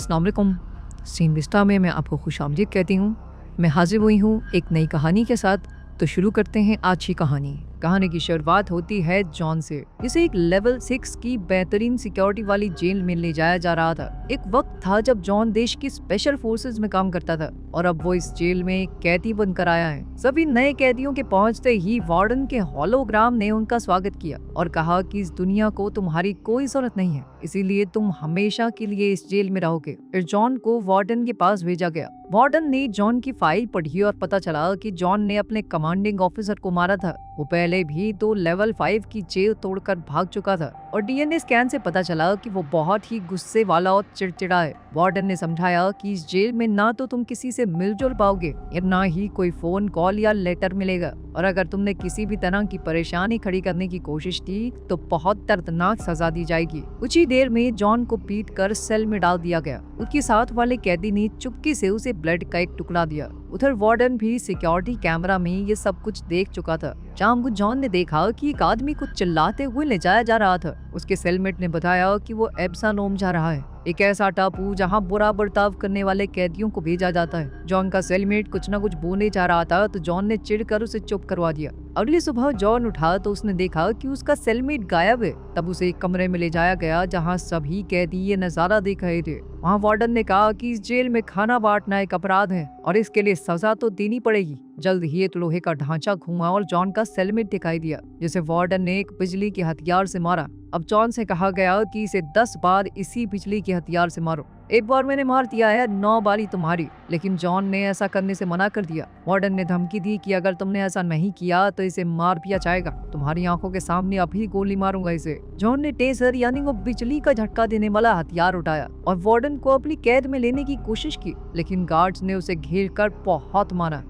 अस्सलाम वालेकुम। Scene Vista में मैं आपको खुशामदीद कहती हूँ। मैं हाजिर हुई हूँ एक नई कहानी के साथ। तो शुरू करते हैं आज की कहानी। कहानी की शुरुआत होती है जॉन से, जिसे एक लेवल 6 की बेहतरीन सिक्योरिटी वाली जेल में ले जाया जा रहा था। एक वक्त था जब जॉन देश की स्पेशल फोर्सेस में काम करता था और अब वो इस जेल में कैदी बनकर आया है। सभी नए कैदियों के पहुंचते ही वार्डन के होलोग्राम ने उनका स्वागत किया और कहा कि इस दुनिया को तुम्हारी कोई जरूरत नहीं है, इसीलिए तुम हमेशा के लिए इस जेल में रहोगे। फिर जॉन को वार्डन के पास भेजा गया। वार्डन ने जॉन की फाइल पढ़ी और पता चला कि जॉन ने अपने कमांडिंग ऑफिसर को मारा था। वो पहले भी तो लेवल 5 की जेल तोड़कर भाग चुका था और डीएनए स्कैन से पता चला कि वो बहुत ही गुस्से वाला और चिड़चिड़ा है। वार्डन ने समझाया कि इस जेल में ना तो तुम किसी से मिलजुल पाओगे और ना ही कोई फोन कॉल या लेटर मिलेगा, और अगर तुमने किसी भी तरह की परेशानी खड़ी करने की कोशिश की तो बहुत दर्दनाक सजा दी जाएगी। कुछ ही देर में जॉन को पीट कर सेल में डाल दिया गया। उसके साथ वाले कैदी ने चुपके से उसे ब्लड का एक टुकड़ा दिया। उधर वार्डन भी सिक्योरिटी कैमरा में ये सब कुछ देख चुका था। शाम को जॉन ने देखा कि एक आदमी को चिल्लाते हुए ले जाया जा रहा था। उसके सेलमेट ने बताया कि वो एब्सानोम जा रहा है, एक ऐसा टापू जहां बुरा बर्ताव करने वाले कैदियों को भेजा जाता है। जॉन का सेलमेट कुछ न कुछ बोलने जा रहा था तो जॉन ने चिढ़कर उसे चुप करवा दिया। अगली सुबह जॉन उठा तो उसने देखा कि उसका सेलमेट गायब है। तब उसे एक कमरे में ले जाया गया जहां सभी कैदी ये नजारा देख रहे थे। वहां वार्डन ने कहा कि इस जेल में खाना बांटना एक अपराध है और इसके लिए सजा तो देनी पड़ेगी। जल्द ही एक लोहे का ढांचा घूमा और जॉन का सेलमेट दिखाई दिया, जिसे वार्डन ने एक बिजली के हथियार से मारा। अब जॉन से कहा गया कि इसे 10 बार इसी बिजली के हथियार से मारो। एक बार मैंने मार दिया है, 9 बारी तुम्हारी। लेकिन जॉन ने ऐसा करने से मना कर दिया। वार्डन ने धमकी दी कि अगर तुमने ऐसा नहीं किया तो इसे मार दिया जाएगा। तुम्हारी आंखों के सामने अभी गोली मारूंगा इसे। जॉन ने टेसर यानी वो बिजली का झटका देने वाला हथियार उठाया और वार्डन को अपनी कैद में लेने की कोशिश की, लेकिन गार्ड्स ने उसे घेर कर बहुत मारा।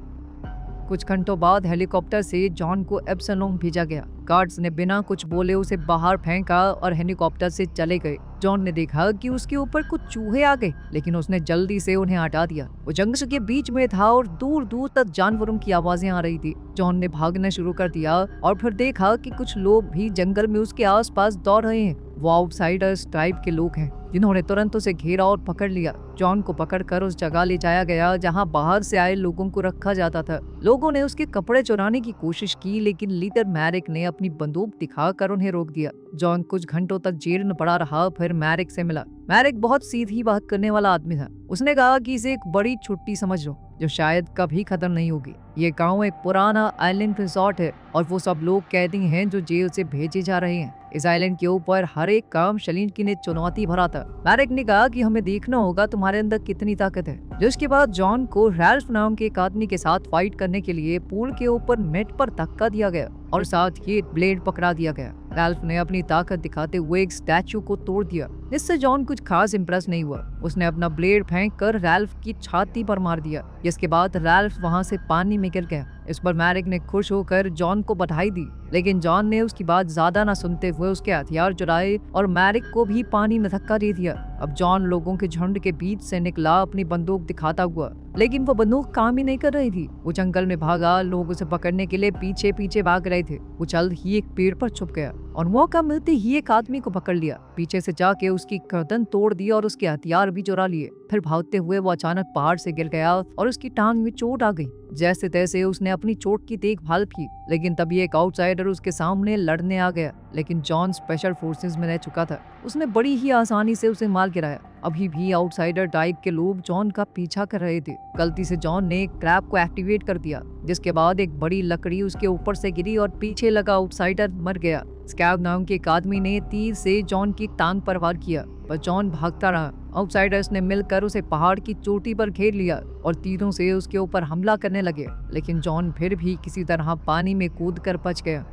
कुछ घंटों बाद हेलीकॉप्टर से जॉन को एब्सलोम भेजा गया। गार्ड्स ने बिना कुछ बोले उसे बाहर फेंका और हेलीकॉप्टर से चले गए। जॉन ने देखा कि उसके ऊपर कुछ चूहे आ गए, लेकिन उसने जल्दी से उन्हें हटा दिया। वो जंगल के बीच में था और दूर दूर तक जानवरों की आवाजें आ रही थी। जॉन ने भागना शुरू कर दिया और फिर देखा कि कुछ लोग भी जंगल में उसके आसपास दौड़ रहे हैं। वो आउटसाइडर्स टाइप के लोग हैं जिन्होंने तुरंत उसे घेरा और पकड़ लिया। जॉन को पकड़कर उस जगह ले जाया गया जहां बाहर से आए लोगों को रखा जाता था। लोगों ने उसके कपड़े चुराने की कोशिश की, लेकिन लीडर मैरिक ने अपनी बंदूक दिखाकर उन्हें रोक दिया। जॉन कुछ घंटों तक जेल में पड़ा रहा, फिर मैरिक से मिला। मैरिक बहुत सीधी बात करने वाला आदमी था। उसने कहा कि इसे एक बड़ी छुट्टी समझ लो जो शायद कभी खत्म नहीं होगी। ये गांव एक पुराना आइलैंड रिसोर्ट है और वो सब लोग कैदी हैं जो जेल से भेजे जा रहे हैं। इस आइलैंड के ऊपर हर एक काम शलीन की ने चुनौती भरा था। मैरिक ने कहा कि हमें देखना होगा तुम्हारे अंदर कितनी ताकत है। जिसके बाद जॉन को रैल्फ नाम के एक आदमी के साथ फाइट करने के लिए पूल के ऊपर नेट पर धक्का दिया गया और साथ ही ब्लेड पकड़ा दिया गया। रैल्फ ने अपनी ताकत दिखाते हुए एक स्टैचू को तोड़ दिया, जिससे जॉन कुछ खास इंप्रेस नहीं हुआ। उसने अपना ब्लेड फेंक कर रैल्फ की छाती पर मार दिया, जिसके बाद रैल्फ वहां से पानी में गिर गया। इस पर मैरिक ने खुश होकर जॉन को बधाई दी, लेकिन जॉन ने उसकी बात ज्यादा न सुनते हुए उसके हथियार चुराए और मैरिक को भी पानी में धक्का दे दिया। अब जॉन लोगों के झुंड के बीच से निकला अपनी बंदूक दिखाता हुआ, लेकिन वो बंदूक काम ही नहीं कर रही थी। वो जंगल में भागा, लोग उसे पकड़ने के लिए पीछे पीछे भाग रहे थे। वो जल्द ही एक पेड़ पर छुप गया और मौका मिलते ही एक आदमी को पकड़ लिया। पीछे से जाके उसकी गर्दन तोड़ दी और उसके हथियार भी चुरा लिए। फिर भागते हुए वो अचानक पहाड़ से गिर गया और उसकी टांग में चोट आ गई। जैसे तैसे उसने अपनी चोट की देखभाल की, लेकिन तभी एक आउटसाइडर उसके सामने लड़ने आ गया। लेकिन जॉन स्पेशल फोर्सेस में रह चुका था। उसने बड़ी ही आसानी से उसे मार गिराया। अभी भी आउटसाइडर टाइप के लोग जॉन का पीछा कर रहे थे। गलती से जॉन ने एक ट्रैप को एक्टिवेट कर दिया, जिसके बाद एक बड़ी लकड़ी उसके ऊपर से गिरी और पीछे लगा आउटसाइडर मर गया। स्कैब नाम के एक आदमी ने तीर से जॉन की टांग पर वार किया, पर जॉन भागता रहा। आउटसाइडर्स ने मिलकर उसे पहाड़ की चोटी पर घेर लिया और तीरों से उसके ऊपर हमला करने लगे, लेकिन जॉन फिर भी किसी तरह पानी में कूदकर बच गया।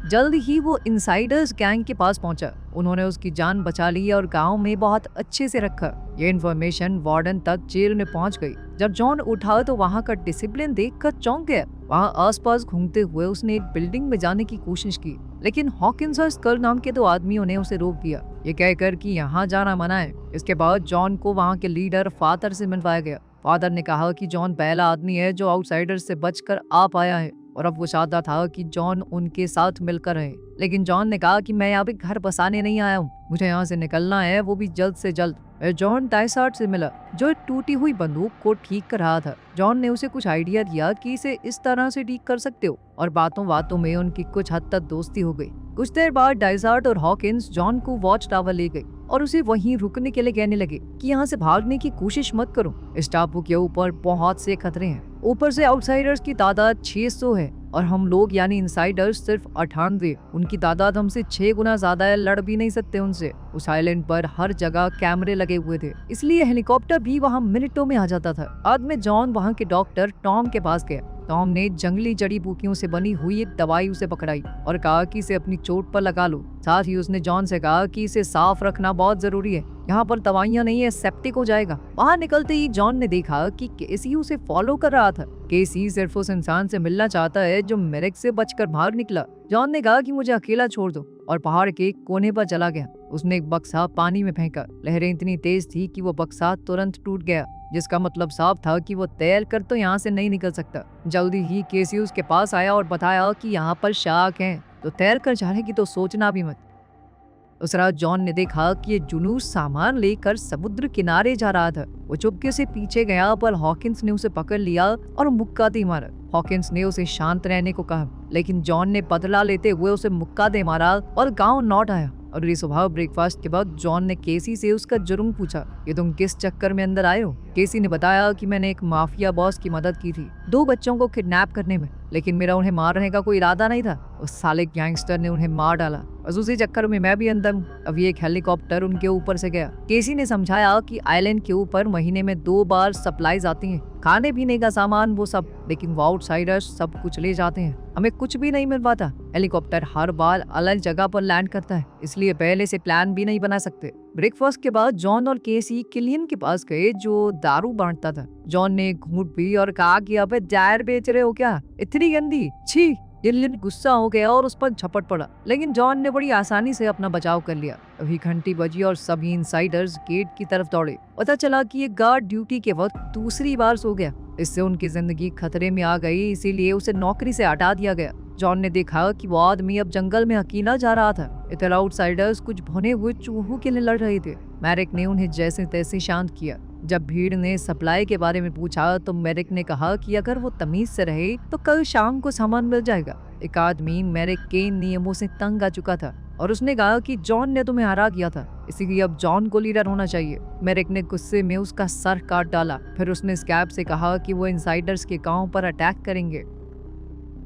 जल्द ही वो इनसाइडर्स गैंग के पास पहुंचा। उन्होंने उसकी जान बचा ली और गांव में बहुत अच्छे से रखा। ये इन्फॉर्मेशन वार्डन तक जेल में पहुंच गई। जब जॉन उठा तो वहां का डिसिप्लिन देखकर चौंक गया। वहां आसपास घूमते हुए उसने एक बिल्डिंग में जाने की कोशिश की, लेकिन हॉकिंस और स्कल नाम के 2 आदमियों ने उसे रोक दिया, ये कहकर कि यहाँ जाना मना है। इसके बाद जॉन को वहाँ के लीडर फादर से मिलवाया गया। फादर ने कहा कि जॉन पहला आदमी है जो आउटसाइडर से बचकर आ पाया है। और अब वो चाहता था कि जॉन उनके साथ मिलकर रहे। लेकिन जॉन ने कहा कि मैं यहाँ पे घर बसाने नहीं आया हूँ, मुझे यहाँ से निकलना है, वो भी जल्द से जल्द। जॉन डाइसार्ड से मिला जो एक टूटी हुई बंदूक को ठीक कर रहा था। जॉन ने उसे कुछ आइडिया दिया कि इसे इस तरह से ठीक कर सकते हो, और बातों बातों में उनकी कुछ हद तक दोस्ती हो गई। कुछ देर बाद डाइसार्ड और हॉकिंस जॉन को वॉच टावर ले गए और उसे वहीं रुकने के लिए कहने लगे कि यहाँ से भागने की कोशिश मत करो, इस टापू के ऊपर बहुत से खतरे हैं। ऊपर से आउटसाइडर्स की तादाद 600 है और हम लोग यानी इनसाइडर्स सिर्फ 98। उनकी तादाद हमसे 6 गुना ज्यादा है, लड़ भी नहीं सकते उनसे। उस आइलैंड पर हर जगह कैमरे लगे हुए थे, इसलिए हेलीकॉप्टर भी वहाँ मिनटों में आ जाता था। बाद में जॉन वहाँ के डॉक्टर टॉम के पास गया। टॉम ने जंगली जड़ी बूटियों से बनी हुई एक दवाई उसे पकड़ाई और कहा कि इसे अपनी चोट पर लगा लो। साथ ही उसने जॉन से कहा कि इसे साफ रखना बहुत जरूरी है, यहाँ पर दवाइयाँ नहीं है, सेप्टिक हो जाएगा। बाहर निकलते ही जॉन ने देखा कि केसी उसे फॉलो कर रहा था। केसी सिर्फ उस इंसान से मिलना चाहता है जो मेरेक से बचकर बाहर निकला। जॉन ने कहा कि मुझे अकेला छोड़ दो और पहाड़ के कोने पर चला गया। उसने एक बक्सा पानी में फेंका। लहरें इतनी तेज थी कि वो बक्सा तुरंत टूट गया, जिसका मतलब साफ था कि वो तैर कर तो यहाँ से नहीं निकल सकता। जल्दी ही केसी उसके पास आया और बताया कि यहाँ पर शार्क हैं, तो तैर कर जाने की तो सोचना भी मत। उस रात जॉन ने देखा कि ये जुलूस सामान लेकर समुद्र किनारे जा रहा था। वो चुपके से पीछे गया, पर हॉकिंस ने उसे पकड़ लिया और मुक्का दे मारा। हॉकिंस ने उसे शांत रहने को कहा, लेकिन जॉन ने बदला लेते हुए उसे मुक्का दे मारा और गांव लौट आया। और ये सुबह ब्रेकफास्ट के बाद जॉन ने केसी से उसका जुर्म पूछा, ये तुम किस चक्कर में अंदर आए हो? केसी ने बताया कि मैंने एक माफिया बॉस की मदद की थी 2 बच्चों को किडनैप करने में, लेकिन मेरा उन्हें मारने का कोई इरादा नहीं था। उस साले गैंगस्टर ने उन्हें मार डाला, बस उसी चक्कर में मैं भी अंदर हूँ। अब ये एक हेलीकॉप्टर उनके ऊपर से गया। केसी ने समझाया कि आइलैंड के ऊपर महीने में 2 बार सप्लाईज आती हैं, खाने पीने का सामान वो सब, लेकिन वो आउटसाइडर्स सब कुछ ले जाते हैं, हमें कुछ भी नहीं मिल पाता। हेलीकॉप्टर हर बार अलग जगह पर लैंड करता है, इसलिए पहले से प्लान भी नहीं बना सकते। ब्रेकफास्ट के बाद जॉन और केसी किलियन के पास गए जो दारू बांटता था। जॉन ने एक घूंट पी और कहा कि अबे जायर बेच रहे हो क्या, इतनी गंदी, छी। किलियन गुस्सा हो गया और उस पर झपट पड़ा, लेकिन जॉन ने बड़ी आसानी से अपना बचाव कर लिया। अभी घंटी बजी और सभी इनसाइडर्स गेट की तरफ दौड़े। पता चला कि ये गार्ड ड्यूटी के वक्त दूसरी बार सो गया। इससे उनकी जिंदगी खतरे में आ गई, इसीलिए उसे नौकरी से हटा दिया गया। जॉन ने देखा कि वो आदमी अब जंगल में अकेला जा रहा था। इधर आउटसाइडर्स कुछ भुने हुए चूहों के लिए लड़ रहे थे। मैरिक ने उन्हें जैसे तैसे शांत किया। जब भीड़ ने सप्लाई के बारे में पूछा तो मैरिक ने कहा कि अगर वो तमीज से रहे तो कल शाम को सामान मिल जाएगा। एक आदमी मैरिक के नियमों से तंग आ चुका था और उसने कहा कि जॉन ने तुम्हें हरा दिया था, इसीलिए अब जॉन को लीडर होना चाहिए। मैरिक ने गुस्से में उसका सर काट डाला। फिर उसने स्कैब से कहा कि वो इनसाइडर्स के गांव पर अटैक करेंगे।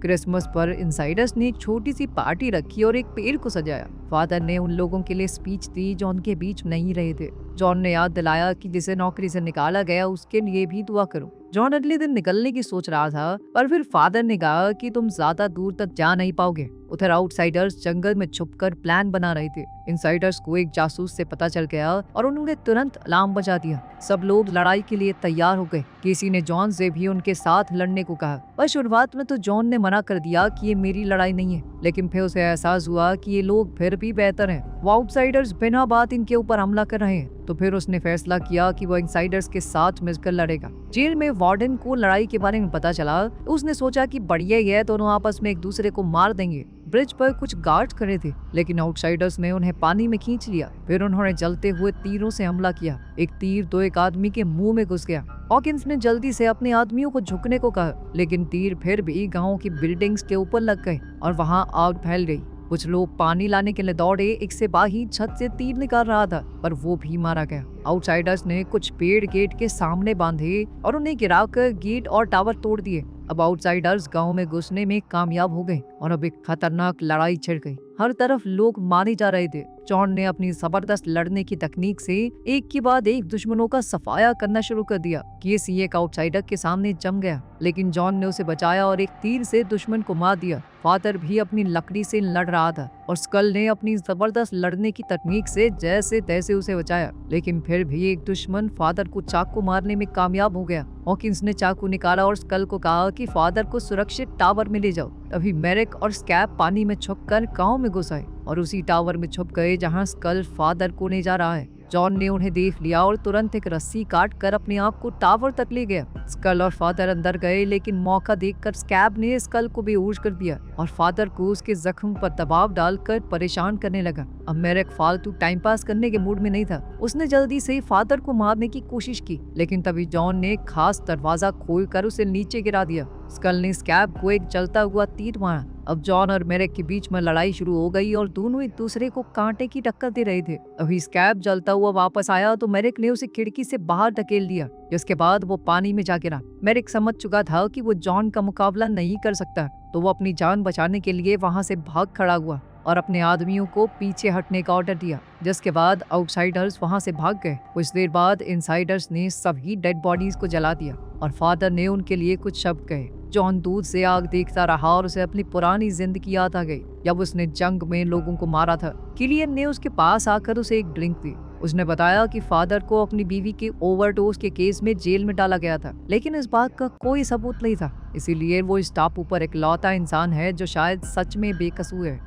क्रिसमस पर इनसाइडर्स ने एक छोटी सी पार्टी रखी और एक पेड़ को सजाया। फादर ने उन लोगों के लिए स्पीच दी जो उनके बीच नहीं रहे थे। जॉन ने याद दिलाया कि जिसे नौकरी से निकाला गया उसके लिए भी दुआ करो। जॉन अगले दिन निकलने की सोच रहा था, पर फिर फादर ने कहा कि तुम ज्यादा दूर तक जा नहीं पाओगे। उधर आउटसाइडर्स जंगल में छुपकर प्लान बना रहे थे। इनसाइडर्स को एक जासूस से पता चल गया और उन्होंने तुरंत अलार्म बजा दिया। सब लोग लड़ाई के लिए तैयार हो गए। केसी ने जॉन से भी उनके साथ लड़ने को कहा, पर शुरुआत में तो जॉन ने मना कर दिया कि ये मेरी लड़ाई नहीं है, लेकिन फिर उसे एहसास हुआ कि ये लोग फिर भी बेहतर हैं। वो आउटसाइडर्स बिना बात इनके ऊपर हमला कर रहे हैं, तो फिर उसने फैसला किया कि वो इनसाइडर्स के साथ मिलकर लड़ेगा। जेल में वार्डन को लड़ाई के बारे में पता चला, उसने सोचा कि बढ़िया ही है, दोनों आपस में एक दूसरे को मार देंगे। ब्रिज पर कुछ गार्ड खड़े थे, लेकिन आउटसाइडर्स ने उन्हें पानी में खींच लिया। फिर उन्होंने जलते हुए तीरों से हमला किया। एक तीर तो एक आदमी के मुंह में घुस गया। हॉकिंस ने जल्दी से अपने आदमियों को झुकने को कहा, लेकिन तीर फिर भी गांव की बिल्डिंग्स के ऊपर लग गए और वहां आग फैल गई। कुछ लोग पानी लाने के लिए दौड़े। एक सिपाही छत से तीर निकाल रहा था, पर वो भी मारा गया। आउटसाइडर्स ने कुछ पेड़ गेट के सामने बांधे और उन्हें गिराकर गेट और टावर तोड़ दिए। अब आउटसाइडर्स गांव में घुसने में कामयाब हो गए और अब एक खतरनाक लड़ाई छिड़ गई। हर तरफ लोग मारे जा रहे थे। जॉन ने अपनी जबरदस्त लड़ने की तकनीक से एक के बाद एक दुश्मनों का सफाया करना शुरू कर दिया। केसी एक आउटसाइडर के सामने जम गया, लेकिन जॉन ने उसे बचाया और एक तीर से दुश्मन को मार दिया। फादर भी अपनी लकड़ी से लड़ रहा था और स्कल ने अपनी जबरदस्त लड़ने की तकनीक से जैसे तैसे उसे बचाया, लेकिन फिर भी एक दुश्मन फादर को चाकू मारने में कामयाब हो गया। हॉकिंस ने चाकू निकाला और स्कल को कहा कि फादर को सुरक्षित टावर में ले जाओ। तभी मैरिक और स्कैब पानी में छुपकर गांव में घुस आए और उसी टावर में छुप गए जहां स्कल फादर को ले जा रहा है। जॉन ने उन्हें देख लिया और तुरंत एक रस्सी काट कर अपने आप को टावर तक ले गया। स्कल और फादर अंदर गए, लेकिन मौका देखकर स्कैब ने स्कल को बेहोश कर दिया और फादर को उसके जख्म पर दबाव डालकर परेशान करने लगा। अब मेरेक फालतू टाइम पास करने के मूड में नहीं था। उसने जल्दी से फादर को मारने की कोशिश की, लेकिन तभी जॉन ने खास दरवाजा खोलकर उसे नीचे गिरा दिया। स्कल ने स्कैब को एक जलता हुआ तीर मारा। अब जॉन और मेरेक के बीच में लड़ाई शुरू हो गई और दोनों एक दूसरे को कांटे की टक्कर दे रहे थे। अभी स्कैब जलता हुआ वापस आया तो मेरेक ने उसे खिड़की से बाहर धकेल दिया, जिसके बाद वो पानी में जा गिरा। मेरेक समझ चुका था कि वो जॉन का मुकाबला नहीं कर सकता, तो वो अपनी जान बचाने के लिए वहां से भाग खड़ा हुआ और अपने आदमियों को पीछे हटने का ऑर्डर दिया, जिसके बाद आउटसाइडर्स वहां से भाग गए। कुछ देर बाद इनसाइडर्स ने सभी डेड बॉडीज को जला दिया और फादर ने उनके लिए कुछ शब्द कहे। जॉन दूर से आग देखता रहा और उसे अपनी पुरानी जिंदगी याद आ गई, जब उसने जंग में लोगों को मारा था। किलियन ने उसके पास आकर उसे एक ड्रिंक दी। उसने बताया कि फादर को अपनी बीवी के ओवरडोज के केस में जेल में डाला गया था, लेकिन इस बात का कोई सबूत नहीं था, इसीलिए वो इस टापू पर इकलौता इंसान है जो शायद सच में बेकसूर है।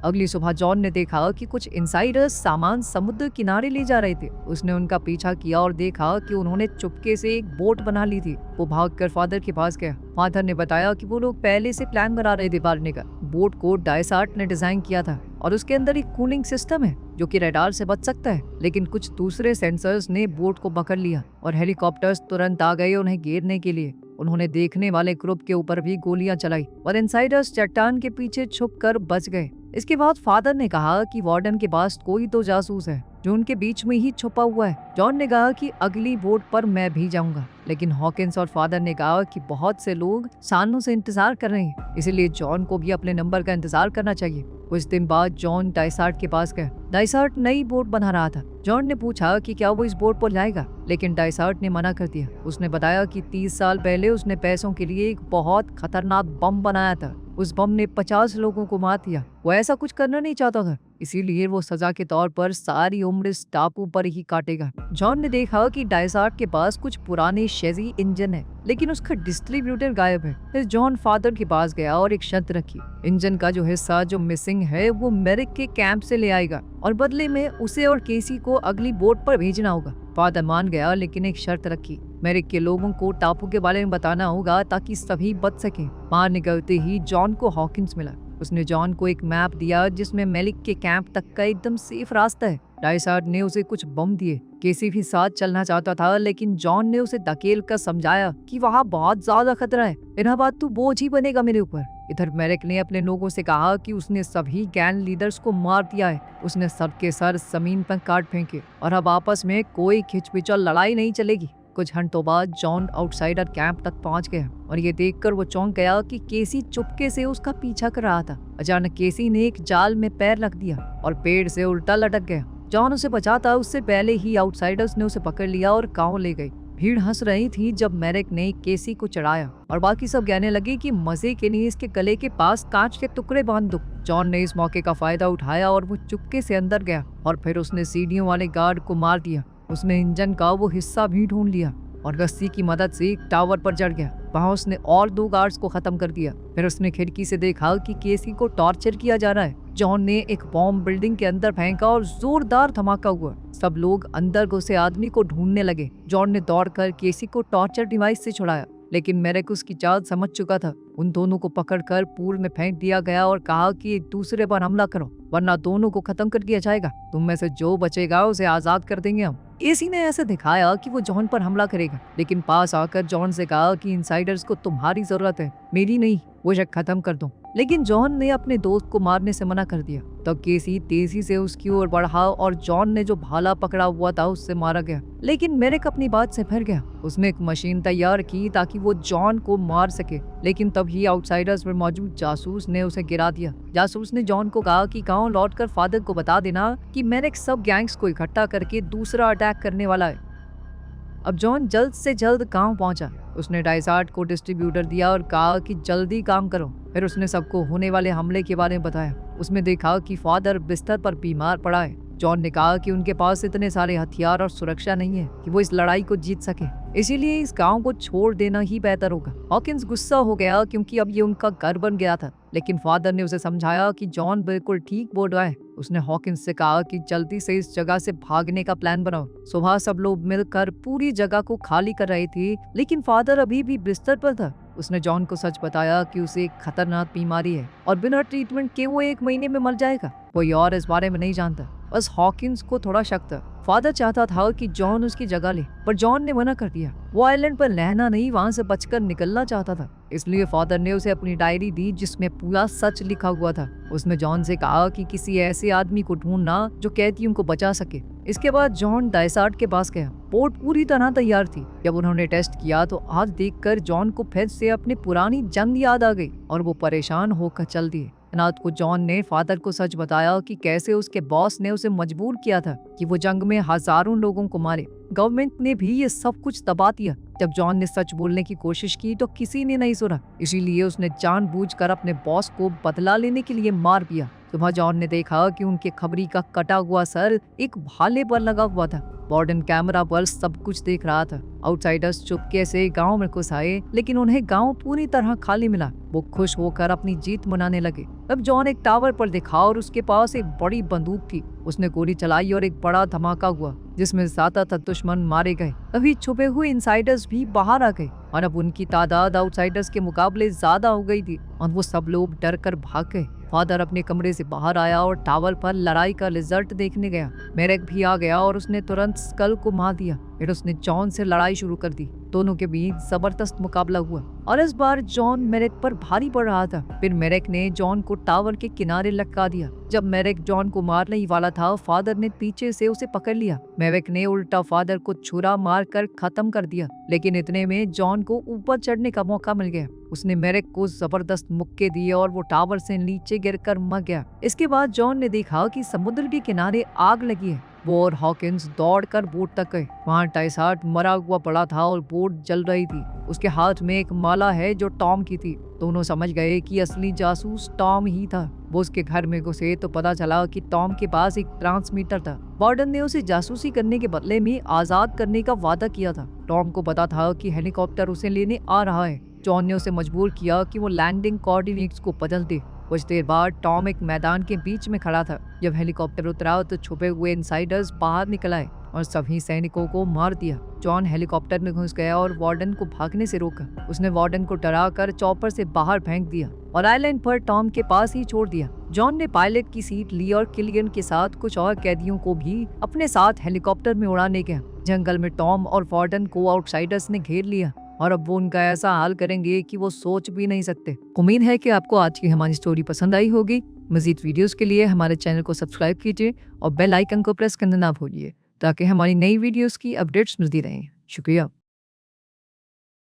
अगली सुबह जॉन ने देखा कि कुछ इनसाइडर्स सामान समुद्र किनारे ले जा रहे थे। उसने उनका पीछा किया और देखा कि उन्होंने चुपके से एक बोट बना ली थी। वो भागकर फादर के पास गया। फादर ने बताया कि वो लोग पहले से प्लान बना रहे थे मारने का। बोट को डायसार्ट ने डिजाइन किया था और उसके अंदर एक कूलिंग सिस्टम है जो कि रडार से बच सकता है, लेकिन कुछ दूसरे सेंसर्स ने बोट को पकड़ लिया और हेलीकॉप्टर्स तुरंत आ गए उन्हें घेरने के लिए। उन्होंने देखने वाले ग्रुप के ऊपर भी गोलियां चलाई और इनसाइडर्स चट्टान के पीछे छुपकर बच गए। इसके बाद फादर ने कहा कि वार्डन के पास कोई तो जासूस है जो उनके बीच में ही छुपा हुआ है। जॉन ने कहा कि अगली बोट पर मैं भी जाऊंगा, लेकिन हॉकिंस और फादर ने कहा कि बहुत से लोग सालों से इंतजार कर रहे हैं, इसलिए जॉन को भी अपने नंबर का इंतजार करना चाहिए। कुछ दिन बाद जॉन डायसार्ट के पास गया। डायसार्ट नई बोट बना रहा था। जॉन ने पूछा कि क्या वो इस बोट पर जाएगा, लेकिन डायसार्ट ने मना कर दिया। उसने बताया कि 30 साल पहले उसने पैसों के लिए एक बहुत खतरनाक बम बनाया था। उस बम ने 50 लोगों को मार दिया। वो ऐसा कुछ करना नहीं चाहता था, इसीलिए वो सजा के तौर पर सारी उम्र इस टापू पर ही काटेगा। जॉन ने देखा कि डायसार्ट के पास कुछ पुराने शेजी इंजन है, लेकिन उसका डिस्ट्रीब्यूटर गायब है। फिर जॉन फादर के पास गया और एक शर्त रखी। इंजन का जो हिस्सा जो मिसिंग है वो मेरिक के कैंप से ले आएगा और बदले में उसे और केसी को अगली बोट पर भेजना होगा। फादर मान गया, लेकिन एक शर्त रखी। मेरिक के लोगों को टापू के बारे में बताना होगा ताकि सभी बच सकें। बाहर निकलते ही जॉन को हॉकिंस मिला। उसने जॉन को एक मैप दिया जिसमें मेरिक के कैंप तक का एकदम सेफ रास्ता है। डायसार्ट ने उसे कुछ बम दिए। केसी भी साथ चलना चाहता था, लेकिन जॉन ने उसे धकेल कर समझाया कि वहाँ बहुत ज्यादा खतरा है, बिना बात तू बोझ ही बनेगा मेरे ऊपर। इधर मेरिक ने अपने लोगों से कहा कि उसने सभी गैंग लीडर्स को मार दिया है। उसने सबके सर जमीन पर काट फेंके और अब आपस में कोई खिंचपिच लड़ाई नहीं चलेगी। कुछ घंटों बाद जॉन आउटसाइडर कैंप तक पहुंच गया और ये देखकर वो चौंक गया कि केसी चुपके से उसका पीछा कर रहा था। अचानक केसी ने एक जाल में पैर रख दिया और पेड़ से उल्टा लटक गया। जॉन उसे बचाता उससे पहले ही आउटसाइडर्स ने उसे पकड़ लिया और गांव ले गए। भीड़ हंस रही थी जब मेरिक ने केसी को चढ़ाया और बाकी सब कहने लगे कि मजे के लिए इसके गले के पास कांच के टुकड़े बांध दो। जॉन ने इस मौके का फायदा उठाया और वो चुपके से अंदर गया और फिर उसने सीढ़ियों वाले गार्ड को मार दिया। उसने इंजन का वो हिस्सा भी ढूंढ लिया और रस्सी की मदद से एक टावर पर चढ़ गया। वहां उसने और 2 गार्ड्स को खत्म कर दिया। फिर उसने खिड़की से देखा कि केसी को टॉर्चर किया जा रहा है। जॉन ने एक बॉम्ब बिल्डिंग के अंदर फेंका और जोरदार धमाका हुआ। सब लोग अंदर घुसे आदमी को ढूंढने लगे। जॉन ने दौड़कर केसी को टॉर्चर डिवाइस से छुड़ाया, लेकिन मेरिक उसकी चाल समझ चुका था। उन दोनों को पकड़कर पूल में फेंक दिया गया और कहा कि एक दूसरे पर हमला करो, वरना दोनों को खत्म कर दिया जाएगा। तुम में से जो बचेगा उसे आजाद कर देंगे हम। केसी ने ऐसे दिखाया कि वो जॉन पर हमला करेगा, लेकिन पास आकर जॉन से कहा कि इनसाइडर्स को तुम्हारी जरूरत है, मेरी नहीं। वो शक खत्म कर दो, लेकिन जॉन ने अपने दोस्त को मारने से मना कर दिया। तब केसी तेजी से उसकी ओर बढ़ा और जॉन ने जो भाला पकड़ा हुआ था उससे मारा गया, लेकिन मेरिक अपनी बात से फिर गया। उसने एक मशीन तैयार की ताकि वो जॉन को मार सके, लेकिन तभी आउटसाइडर्स में मौजूद जासूस ने उसे गिरा दिया। जासूस ने जॉन को कहा कि गांव लौटकर फादर को बता देना कि मेरिक सब गैंग्स को इकट्ठा करके दूसरा अटैक करने वाला है। अब जॉन जल्द से जल्द गांव पहुंचा। उसने डायसार्ट को डिस्ट्रीब्यूटर दिया और कहा कि जल्दी काम करो। फिर उसने सबको होने वाले हमले के बारे में बताया। उसमें देखा कि फादर बिस्तर पर बीमार पड़ा है। जॉन ने कहा कि उनके पास इतने सारे हथियार और सुरक्षा नहीं है कि वो इस लड़ाई को जीत सके, इसीलिए इस गांव को छोड़ देना ही बेहतर होगा। हॉकिंस गुस्सा हो गया क्योंकि अब ये उनका घर बन गया था, लेकिन फादर ने उसे समझाया कि जॉन बिल्कुल ठीक बोल रहा है। उसने हॉकिंस से कहा कि जल्दी से इस जगह से भागने का प्लान बनाओ। सुबह सब लोग मिलकर पूरी जगह को खाली कर रहे थे, लेकिन फादर अभी भी बिस्तर पर था। उसने जॉन को सच बताया कि उसे एक खतरनाक बीमारी है और बिना ट्रीटमेंट के वो 1 महीने में मर जाएगा। कोई और इस बारे में नहीं जानता, बस हॉकिंस को थोड़ा शक था। फादर चाहता था कि जॉन उसकी जगह ले, पर जॉन ने मना कर दिया। वो आइलैंड पर रहना नहीं, वहां से बचकर निकलना चाहता था। इसलिए फादर ने उसे अपनी डायरी दी जिसमें पूरा सच लिखा हुआ था। उसने जॉन से कहा कि किसी ऐसे आदमी को ढूंढना जो कैदियों को बचा सके। इसके बाद जॉन डायसार्ट के पास गया। बोट पूरी तरह तैयार थी। जब उन्होंने टेस्ट किया तो आज देखकर जॉन को फिर से अपनी पुरानी जंग याद आ गई और वो परेशान होकर चल दिए। रात को जॉन ने फादर को सच बताया कि कैसे उसके बॉस ने उसे मजबूर किया था कि वो जंग में हजारों लोगों को मारे। गवर्नमेंट ने भी ये सब कुछ दबा दिया। जब जॉन ने सच बोलने की कोशिश की तो किसी ने नहीं सुना, इसीलिए उसने जानबूझकर अपने बॉस को बदला लेने के लिए मार दिया। सुबह जॉन ने देखा कि उनके खबरी का कटा हुआ सर एक भाले पर लगा हुआ था। वार्डन कैमरा पर सब कुछ देख रहा था। आउटसाइडर्स चुपके से गांव में घुस आए, लेकिन उन्हें गांव पूरी तरह खाली मिला। वो खुश होकर अपनी जीत मनाने लगे। अब जॉन एक टावर पर देखा और उसके पास एक बड़ी बंदूक थी। उसने गोली चलाई और एक बड़ा धमाका हुआ जिसमें ज्यादातर दुश्मन मारे गए। अभी छुपे हुए इनसाइडर्स भी बाहर आ गए और अब उनकी तादाद आउटसाइडर्स के मुकाबले ज्यादा हो गई थी और वो सब लोग डर कर भाग गए। फादर अपने कमरे से बाहर आया और टावर पर लड़ाई का रिजल्ट देखने गया। मेरेक भी आ गया और उसने तुरंत स्कल को मार दिया। फिर उसने जॉन से लड़ाई शुरू कर दी। दोनों के बीच जबरदस्त मुकाबला हुआ और इस बार जॉन मेरेक पर भारी पड़ रहा था। फिर मेरेक ने जॉन को टावर के किनारे लटका दिया। जब मेरेक जॉन को मारने ही वाला था, फादर ने पीछे से उसे पकड़ लिया। मेरेक ने उल्टा फादर को छुरा मारकर खत्म कर दिया, लेकिन इतने में जॉन को ऊपर चढ़ने का मौका मिल गया। उसने मेरेक को जबरदस्त मुक्के दिए और वो टावर से नीचे गिरकर मर गया। इसके बाद जॉन ने देखा कि समुद्र के किनारे आग लगी है। वो और हॉकिंस दौड़कर बोट तक गए। वहाँ टाइसार्ट मरा हुआ पड़ा था और बोट जल रही थी। उसके हाथ में एक माला है जो टॉम की थी। दोनों समझ गए कि असली जासूस टॉम ही था। वो उसके घर में घुसे तो पता चला कि टॉम के पास एक ट्रांसमीटर था। वार्डन ने उसे जासूसी करने के बदले में आजाद करने का वादा किया था। टॉम को पता था कि हेलीकॉप्टर उसे लेने आ रहा है। जॉन ने उसे मजबूर किया कि वो लैंडिंग कोऑर्डिनेट्स को बदल दे। कुछ देर बाद टॉम एक मैदान के बीच में खड़ा था। जब हेलीकॉप्टर उतरा तो छुपे हुए इनसाइडर्स बाहर निकल आए और सभी सैनिकों को मार दिया। जॉन हेलीकॉप्टर में घुस गया और वार्डन को भागने से रोका। उसने वार्डन को डराकर चॉपर से बाहर फेंक दिया और आइलैंड पर टॉम के पास ही छोड़ दिया। जॉन ने पायलट की सीट ली और किलियन के साथ कुछ और कैदियों को भी अपने साथ हेलीकॉप्टर में उड़ाने गया। जंगल में टॉम और वार्डन को आउटसाइडर्स ने घेर लिया और अब वो उनका ऐसा हाल करेंगे कि वो सोच भी नहीं सकते। उम्मीद है कि आपको आज की हमारी स्टोरी पसंद आई होगी। मजीद वीडियोस के लिए हमारे चैनल को सब्सक्राइब कीजिए और बेल आइकन को प्रेस करना ना भूलिए ताकि हमारी नई वीडियोस की अपडेट्स मिलती रहें। शुक्रिया।